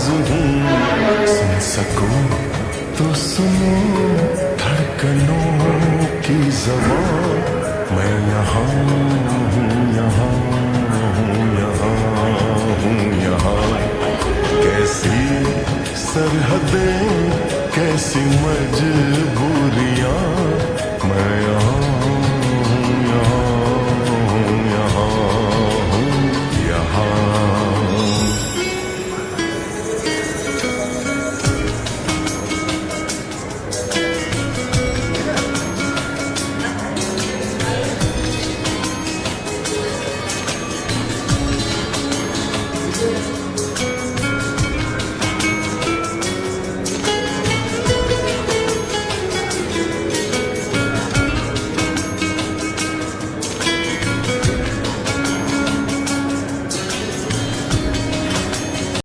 आवाज हूँ, सुन सकूं तो सुनो धड़कनों की ज़बान। मैं यहाँ हूँ, यहाँ हूँ, यहाँ हूँ, यहाँ। कैसी सरहदें, कैसी मजबूरियाँ,